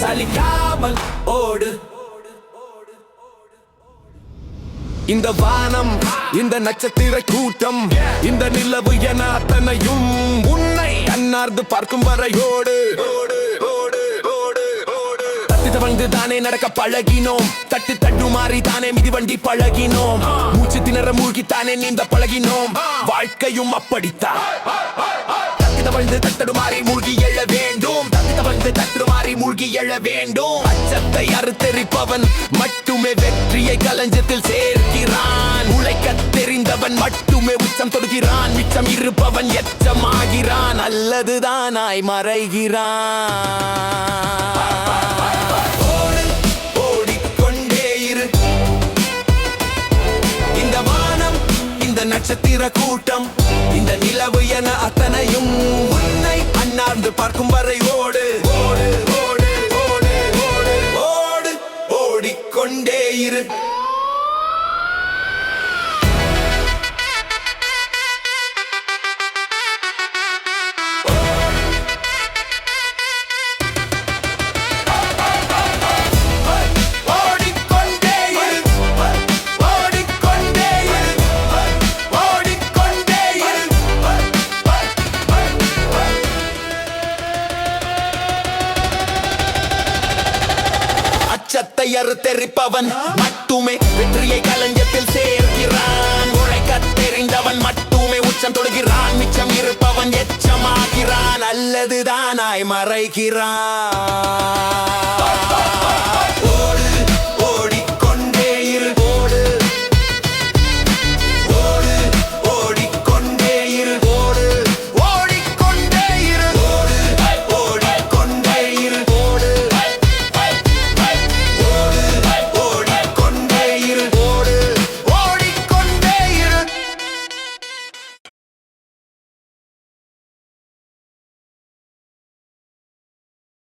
சலிக்காமல் ஓடு. இந்த வானம், இந்த நட்சத்திர கூட்டம், இந்த நிலவு என அத்தனையும் உன்னை அன்னார்ந்து பார்க்கும் வரையோடு. தவழ்ந்து தானே நடக்க பழகினோம், தட்டு தட்டு மாறி தானே மிதிவண்டி பழகினோம், மூச்சு திணற மூழ்கித்தானே நீந்த பழகினோம். வாழ்க்கையும் அப்படித்தான். தவழ்ந்து தட்டடு மாறி மூழ்கி எழ வேண்டும், தவழ்ந்து தட்டடு மாறி மூழ்கி எழ வேண்டும். அச்சத்தை அறுத்தெரிப்பவன் மட்டுமே வெற்றியை களஞ்சத்தில் சேர்க்கிறான். உழைக்க தெரிந்தவன் மட்டுமே உச்சம் தொடுகிறான். மிச்சம் இருப்பவன் எச்சமாகிறான், அல்லதுதானாய் மறைகிறான். நட்சத்திர கூட்டம், இந்த நிலவு என அத்தனையும் உன்னை அண்ணாந்து பார்க்கும் வரை ஓடு. ஓடு ஓடு ஓடு ஓடு ஓடு ஓடிக்கொண்டே இரு. அச்சத்தை அறுத்தெரிப்பவன் மட்டுமே வெற்றியை களஞ்சத்தில் சேர்க்கிறான். உழைக்க தெரிந்தவன் மட்டுமே உச்சம் தொடுகிறான். மிச்சம் இருப்பவன் எச்சமாகிறான், அல்லதுதானாய் மறைகிறான்.